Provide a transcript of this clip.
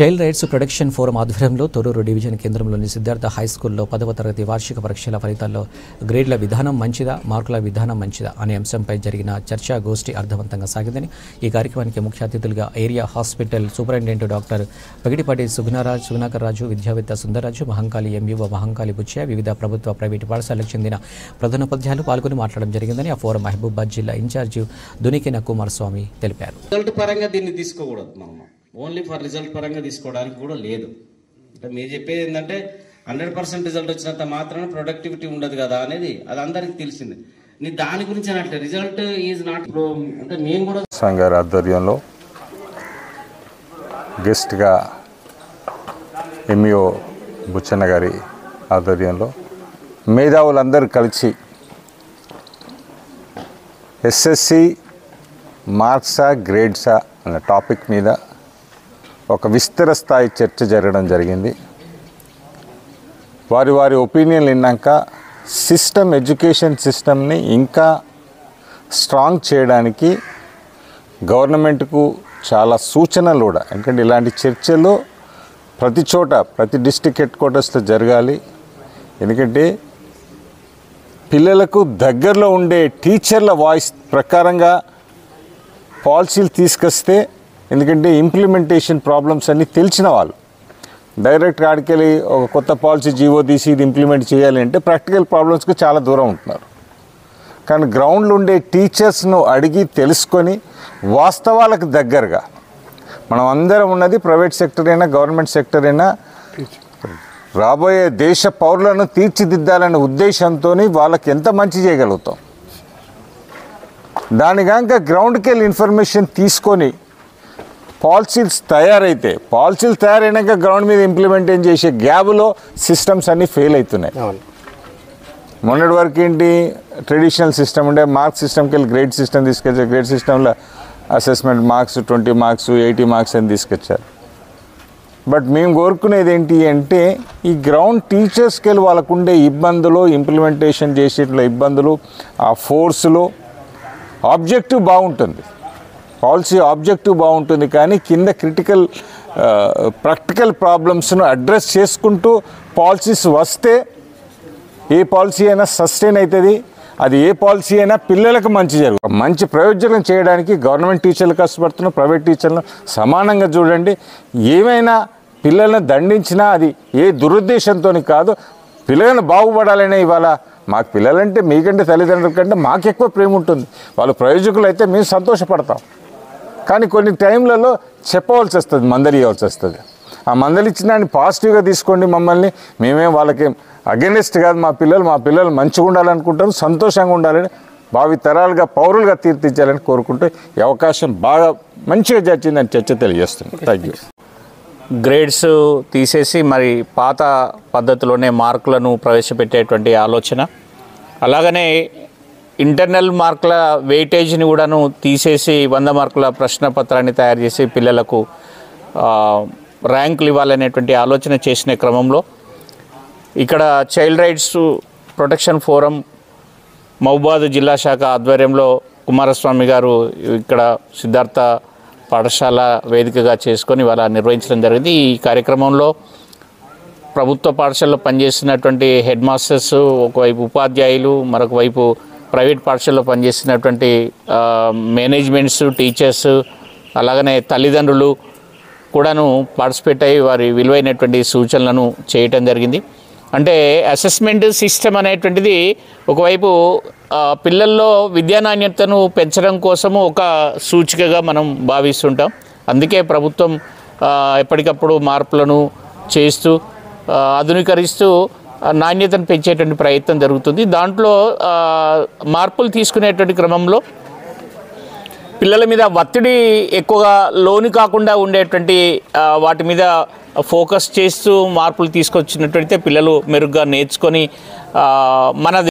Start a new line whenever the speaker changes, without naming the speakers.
Child rights protection forum ఆధ్వర్యంలో Thorrur division కేంద్రంలోని Siddhartha high స్కూల్లో 10వ తరగతి వార్షిక పరీక్షల ఫలితాల్లో గ్రేడ్ల విధానం మంచిదా, మార్కుల విధానం మంచిదా అనే అంశంపై జరిగిన చర్చా గోష్ఠి అర్థవంతంగా సాగిందని ఈ కార్యక్రమానికి ముఖ్య అతిథులుగా area hospital superintendent doctor Pagidipati Sugunakar Raju, విద్యావేత్త సుందరరాజు, మహంకాళి ఎంఈఓ మహంకాళి బుచ్చయ్య, వివిధ ప్రభుత్వ ప్రైవేటు పాఠశాలకు చెందిన ప్రధానోపాధ్యాయులు పాల్గొని మాట్లాడడం జరిగిందని ఆ ఫోరం మహబూబాబాద్ జిల్లా ఇన్ఛార్జి దునికిన కుమారస్వామి తెలిపారు.
ఓన్లీ ఫర్ రిజల్ట్ పరంగా తీసుకోవడానికి కూడా లేదు. అంటే మీరు చెప్పేది ఏంటంటే 100% రిజల్ట్ వచ్చినంత మాత్రాన ప్రొడక్టివిటీ ఉండదు కదా అనేది అది అందరికి తెలిసింది. నీ దాని గురించి అంటే రిజల్ట్ ఈజ్ నాట్ అంటే మేము కూడా
సంగారి ఆధ్వర్యంలో గెస్ట్గా ఎంఈఓ బుచ్చన్న గారి ఆధ్వర్యంలో మేధావులందరూ కలిసి ఎస్ఎస్సి మార్క్సా గ్రేడ్సా అన్న టాపిక్ మీద ఒక విస్తర స్థాయి చర్చ జరగడం జరిగింది. వారి ఒపీనియన్లు విన్నాక ఎడ్యుకేషన్ సిస్టమ్ని ఇంకా స్ట్రాంగ్ చేయడానికి గవర్నమెంట్కు చాలా సూచనలు కూడా, ఎందుకంటే ఇలాంటి చర్చలు ప్రతి చోట ప్రతి డిస్ట్రిక్ట్ హెడ్ క్వార్టర్స్లో జరగాలి. ఎందుకంటే పిల్లలకు దగ్గరలో ఉండే టీచర్ల వాయిస్ ప్రకారంగా పాలసీలు తీసుకొస్తే, ఎందుకంటే ఇంప్లిమెంటేషన్ ప్రాబ్లమ్స్ అన్నీ తెలిసిన వాళ్ళు డైరెక్ట్ ఆడికెళ్ళి ఒక కొత్త పాలసీ జీవో తీసి ఇది ఇంప్లిమెంట్ చేయాలి అంటే ప్రాక్టికల్ ప్రాబ్లమ్స్కి చాలా దూరం ఉంటున్నారు. కానీ గ్రౌండ్లో ఉండే టీచర్స్ను అడిగి తెలుసుకొని వాస్తవాలకు దగ్గరగా, మనం అందరం ఉన్నది ప్రైవేట్ సెక్టర్ అయినా గవర్నమెంట్ సెక్టర్ అయినా రాబోయే దేశ పౌరులను తీర్చిదిద్దాలనే ఉద్దేశంతో వాళ్ళకి ఎంత మంచి చేయగలుగుతాం, దాని కనుక గ్రౌండ్కి వెళ్ళి ఇన్ఫర్మేషన్ తీసుకొని పాలసీలు తయారైనాక గ్రౌండ్ మీద ఇంప్లిమెంట్ చేసే గ్యాప్లో సిస్టమ్స్ అన్నీ ఫెయిల్ అవుతున్నాయి. మొన్నటి వరకు ఏంటి ట్రెడిషనల్ సిస్టమ్ ఉండే, మార్క్స్ సిస్టమ్కి వెళ్ళి గ్రేడ్ సిస్టమ్ తీసుకొచ్చారు. గ్రేడ్ సిస్టంలో అసెస్మెంట్ మార్క్స్ 20 మార్క్స్ 80 మార్క్స్ అని తీసుకొచ్చారు. బట్ మేము కోరుకునేది ఏంటి అంటే ఈ గ్రౌండ్ టీచర్స్కి వెళ్ళి వాళ్ళకు ఉండే ఇబ్బందులు, ఇంప్లిమెంటేషన్ చేసేట్లో ఇబ్బందులు, ఆ ఫోర్స్లో ఆబ్జెక్టివ్ బాగుంటుంది, పాలసీ ఆబ్జెక్టివ్ బాగుంటుంది, కానీ కింద క్రిటికల్ ప్రాక్టికల్ ప్రాబ్లమ్స్ను అడ్రస్ చేసుకుంటూ పాలసీస్ వస్తే ఏ పాలసీ అయినా సస్టైన్ అవుతుంది. అది ఏ పాలసీ అయినా పిల్లలకు మంచి జరుగుతుంది. మంచి ప్రయోజనం చేయడానికి గవర్నమెంట్ టీచర్లు కష్టపడుతున్న, ప్రైవేట్ టీచర్లను సమానంగా చూడండి. ఏమైనా పిల్లలను దండించినా అది ఏ దురుద్దేశంతో కాదు, పిల్లలను బాగుపడాలనే. ఇవాళ మాకు పిల్లలంటే మీకంటే తల్లిదండ్రుల కంటే మాకు ఎక్కువ ప్రేమ ఉంటుంది. వాళ్ళు ప్రయోజకులు అయితే మేము సంతోషపడతాం. కానీ కొన్ని టైంలలో చెప్పవలసి వస్తుంది, మందలియవలసి వస్తుంది. ఆ మందలిచ్చినాన్ని పాజిటివ్గా తీసుకోండి. మమ్మల్ని మేమేం వాళ్ళకి అగెనిస్ట్ కాదు. మా పిల్లలు మంచిగా ఉండాలనుకుంటారు, సంతోషంగా ఉండాలని, భావి తరాలుగా పౌరులుగా తీర్చిదిద్దాలని కోరుకుంటూ ఈ అవకాశం బాగా మంచిగా జరిగిందని చర్చ తెలియజేస్తుంది. Thank you.
గ్రేడ్స్ తీసేసి మరి పాత పద్ధతిలోనే మార్కులను ప్రవేశపెట్టేటువంటి ఆలోచన, అలాగనే ఇంటర్నల్ మార్కుల వెయిటేజ్ని కూడాను తీసేసి 100 మార్కుల ప్రశ్నపత్రాన్ని తయారు చేసి పిల్లలకు ర్యాంకులు ఇవ్వాలనేటువంటి ఆలోచన చేసిన క్రమంలో ఇక్కడ child rights protection forum Mahabubabad జిల్లా శాఖ ఆధ్వర్యంలో కుమారస్వామి గారు ఇక్కడ సిద్ధార్థ పాఠశాల వేదికగా చేసుకొని ఇవాళ నిర్వహించడం జరిగింది. ఈ కార్యక్రమంలో ప్రభుత్వ పాఠశాలలో పనిచేస్తున్నటువంటి హెడ్ మాస్టర్స్, ఒకవైపు ఉపాధ్యాయులు, మరొక వైపు ప్రైవేట్ పాఠశాలలో పనిచేస్తున్నటువంటి మేనేజ్మెంట్స్, టీచర్స్, అలాగనే తల్లిదండ్రులు కూడాను పార్టిసిపేట్ అయ్యి వారి విలువైనటువంటి సూచనలను చేయటం జరిగింది. అంటే అసెస్మెంట్ సిస్టమ్ అనేటువంటిది ఒకవైపు పిల్లల్లో విద్యా నాణ్యతను పెంచడం కోసము ఒక సూచికగా మనం భావిస్తుంటాం. అందుకే ప్రభుత్వం ఎప్పటికప్పుడు మార్పులను చేస్తూ ఆధునీకరిస్తూ నాణ్యతను పెంచేటువంటి ప్రయత్నం జరుగుతుంది. దాంట్లో మార్పులు తీసుకునేటువంటి క్రమంలో పిల్లల మీద ఒత్తిడి ఎక్కువగా లోను కాకుండా ఉండేటువంటి వాటి మీద ఫోకస్ చేస్తూ మార్పులు తీసుకొచ్చినట్టయితే పిల్లలు మెరుగ్గా నేర్చుకొని మన